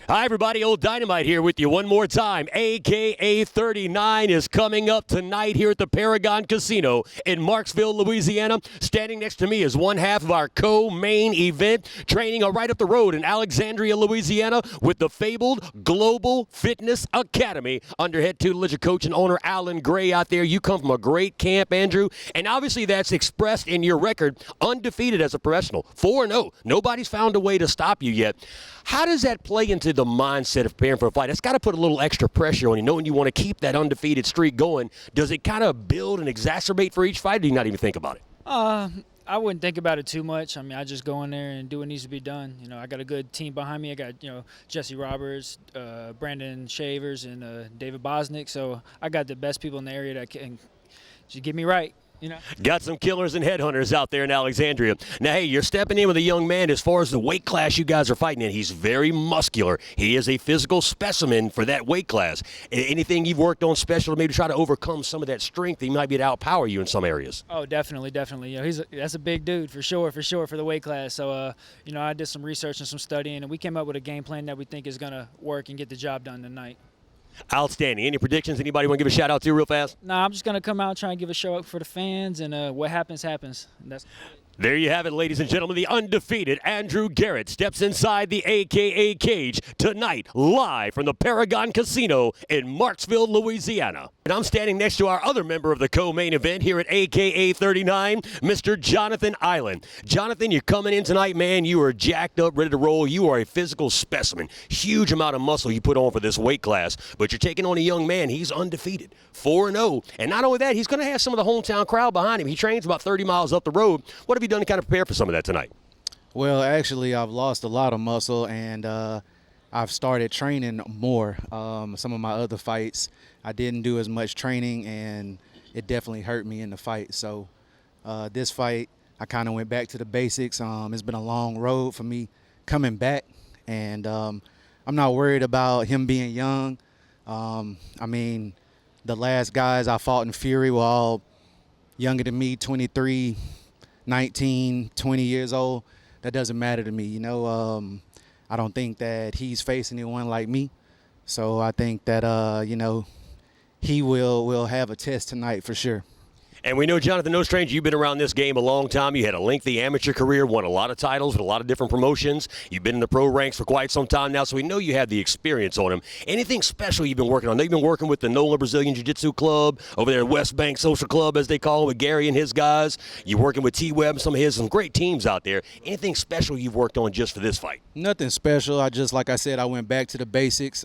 Hi, everybody. Old Dynamite here with you one more time. AKA 39 is coming up tonight here at the Paragon Casino in Marksville, Louisiana. Standing next to me is one half of our co-main event, training right up the road in Alexandria, Louisiana, with the fabled Global Fitness Academy under head tutelage of coach and owner Alan Gray out there. You come from a great camp, Andrew, and obviously that's expressed in your record, undefeated as a professional, 4-0. Nobody's found a way to stop you yet. How does that play into the mindset of preparing for a fight? It's got to put a little extra pressure on you, knowing you want to keep that undefeated streak going. Does it kind of build and exacerbate for each fight, or do you not even think about it? I wouldn't think about it too much. I mean, I just go in there and do what needs to be done. You know, I got a good team behind me. I got, Jesse Roberts, Brandon Shavers, and David Bosnick. So I got the best people in the area that can just get me right. Got some killers and headhunters out there in Alexandria. Now, hey, you're stepping in with a young man as far as the weight class you guys are fighting in. He's very muscular. He is a physical specimen for that weight class. Anything you've worked on special to maybe try to overcome some of that strength, he might be able to outpower you in some areas? Oh, definitely. That's a big dude for sure for the weight class. So, I did some research and some studying, and we came up with a game plan that we think is going to work and get the job done tonight. Outstanding. Any predictions? Anybody want to give a shout out to real fast? Nah, I'm just going to come out and try and give a show up for the fans, and what happens, happens. There you have it, ladies and gentlemen. The undefeated Andrew Garrett steps inside the AKA cage tonight, live from the Paragon Casino in Marksville, Louisiana. And I'm standing next to our other member of the co-main event here at AKA 39, Mr. Jonathan Eiland. Jonathan, you're coming in tonight, man. You are jacked up, ready to roll. You are a physical specimen. Huge amount of muscle you put on for this weight class. But you're taking on a young man. He's undefeated, 4-0. And not only that, he's going to have some of the hometown crowd behind him. He trains about 30 miles up the road. What have you done to kind of prepare for some of that tonight? Well, actually, I've lost a lot of muscle, and I've started training more. Some of my other fights, I didn't do as much training, and it definitely hurt me in the fight. So this fight, I kind of went back to the basics. It's been a long road for me coming back, and I'm not worried about him being young. I mean, the last guys I fought in Fury were all younger than me, 23, 19, 20 years old. That doesn't matter to me. I don't think that he's facing anyone like me. So I think that, he will have a test tonight for sure. And we know, Jonathan, no stranger, you've been around this game a long time. You had a lengthy amateur career, won a lot of titles with a lot of different promotions. You've been in the pro ranks for quite some time now, so we know you have the experience on him. Anything special you've been working on? I know you've been working with the NOLA Brazilian Jiu-Jitsu Club over there at West Bank Social Club, as they call it, with Gary and his guys. You're working with T-Web, some great teams out there. Anything special you've worked on just for this fight? Nothing special. Like I said, I went back to the basics.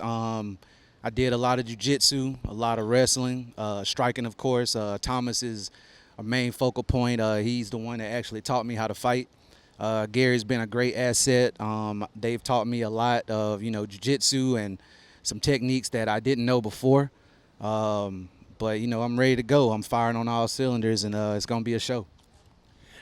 I did a lot of jiu-jitsu, a lot of wrestling, striking, of course. Thomas is a main focal point. He's the one that actually taught me how to fight. Gary's been a great asset. They've taught me a lot of, jiu-jitsu and some techniques that I didn't know before. But, I'm ready to go. I'm firing on all cylinders, and it's going to be a show.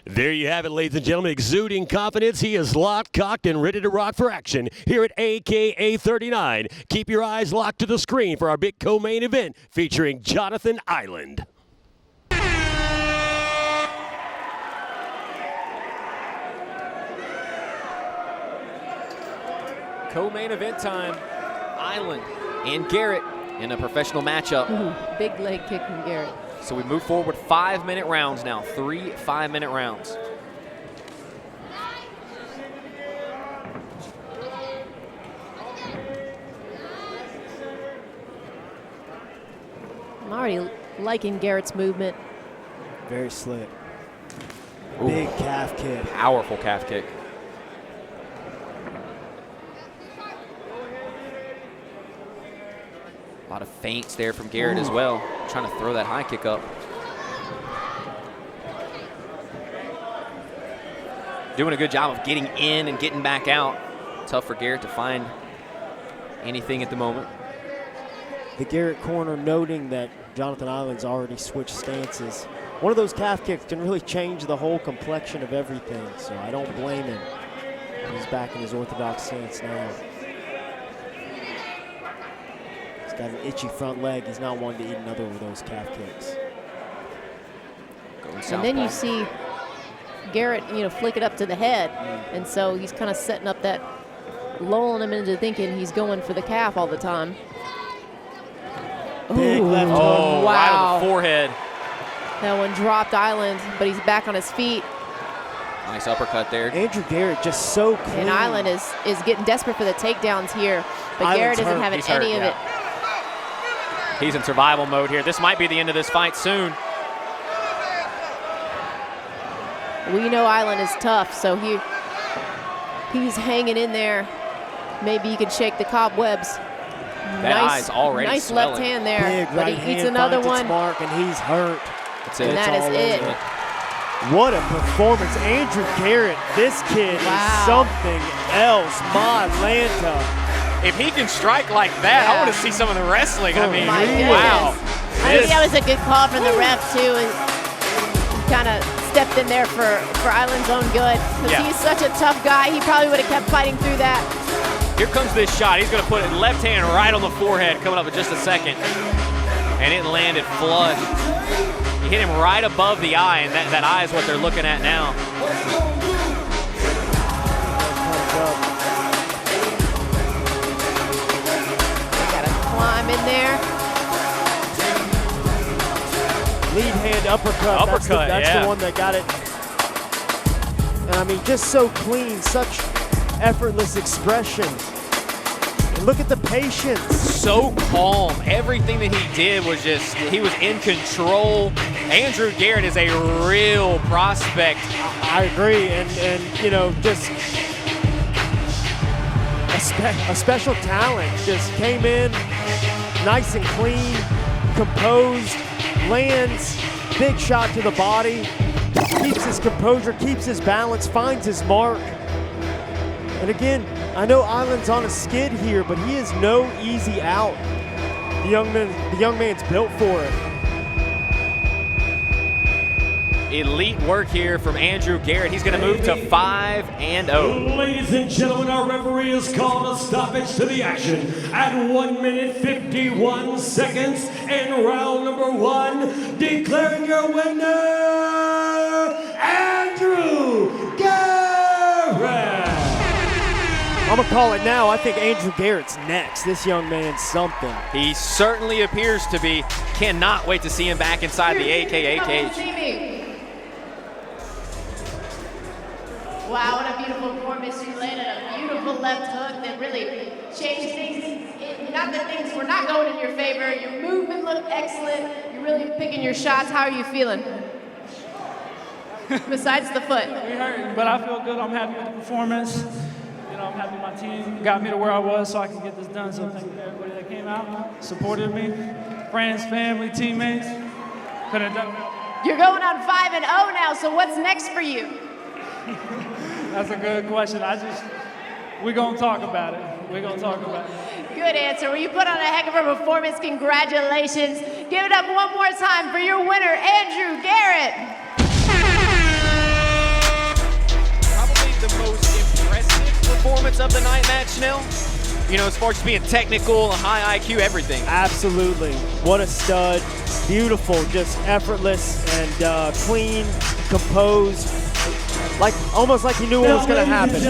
There you have it, ladies and gentlemen. Exuding confidence, he is locked, cocked, and ready to rock for action here at AKA 39. Keep your eyes locked to the screen for our big co-main event featuring Jonathan Eiland. Co-main event time. Eiland and Garrett in a professional matchup. Big leg kick from Garrett. So we move forward 5-minute rounds now. 3 5-minute rounds. I'm already liking Garrett's movement. Very slick. Ooh. Big calf kick. Powerful calf kick. A lot of feints there from Garrett as well, trying to throw that high kick up. Doing a good job of getting in and getting back out. Tough for Garrett to find anything at the moment. The Garrett corner noting that Jonathan Eiland's already switched stances. One of those calf kicks can really change the whole complexion of everything, so I don't blame him. He's back in his orthodox stance now. Got an itchy front leg. He's not one to eat another of those calf kicks. And then you see Garrett, flick it up to the head. And so he's kind of setting up that lulling him into thinking he's going for the calf all the time. Big left hook. Oh, right on wow. the forehead. That one dropped Eiland, but he's back on his feet. Nice uppercut there. Andrew Garrett just so clean. And Eiland is getting desperate for the takedowns here, but Eiland's Garrett isn't hurt. having He's any hurt, of it. He's in survival mode here. This might be the end of this fight soon. We know Eiland is tough, so he's hanging in there. Maybe he can shake the cobwebs. That eye's already nice swelling. left hand there, Big but right he hand eats another finds its one, mark, and he's hurt. That's and it. that is all it. over. What a performance. Andrew Garrett, this kid Wow. is something else. My Atlanta. If he can strike like that, I Yeah. want to see some of the wrestling. I mean, My wow. goodness. I think that was a good call from the ref, too. He kind of stepped in there for Eiland's own good, because Yeah. he's such a tough guy. He probably would have kept fighting through that. Here comes this shot. He's going to put it left hand right on the forehead, coming up in just a second. And it landed flush. He hit him right above the eye, and that eye is what they're looking at now. Got to climb in there. Lead hand uppercut. Uppercut, that's yeah. the one that got it. And I mean, just so clean, such effortless expression. And look at the patience. So calm. Everything that he did was just, he was in control. Andrew Garrett is a real prospect. I agree, and you know, just a special talent. Just came in nice and clean, composed, lands, big shot to the body, keeps his composure, keeps his balance, finds his mark. And again, I know Eiland's on a skid here, but he is no easy out. The young man's built for it. Elite work here from Andrew Garrett. He's going to move to 5-0. Ladies and gentlemen, our referee has called a stoppage to the action at 1 minute 51 seconds in round number 1, declaring your winner, Andrew Garrett. I'm gonna call it now. I think Andrew Garrett's next. This young man's something. He certainly appears to be. Cannot wait to see him back inside the AKA cage. Wow, what a beautiful performance. You landed a beautiful left hook that really changed things. Not that things were not going in your favor. Your movement looked excellent. You're really picking your shots. How are you feeling? Besides the foot. We hurt, but I feel good. I'm happy with the performance. You know, I'm happy my team got me to where I was so I can get this done. So thank you to everybody that came out, supported me, friends, family, teammates. Couldn't have done it. You're going on 5-0 now, so what's next for you? That's a good question. We're going to talk about it. We're going to talk about it. Good answer. Well, you put on a heck of a performance. Congratulations. Give it up one more time for your winner, Andrew Garrett. Probably the most impressive performance of the night, Matt Schnell. You know, as far as being technical, high IQ, everything. Absolutely. What a stud. Beautiful, just effortless and clean, composed. Almost like he knew what was going to happen.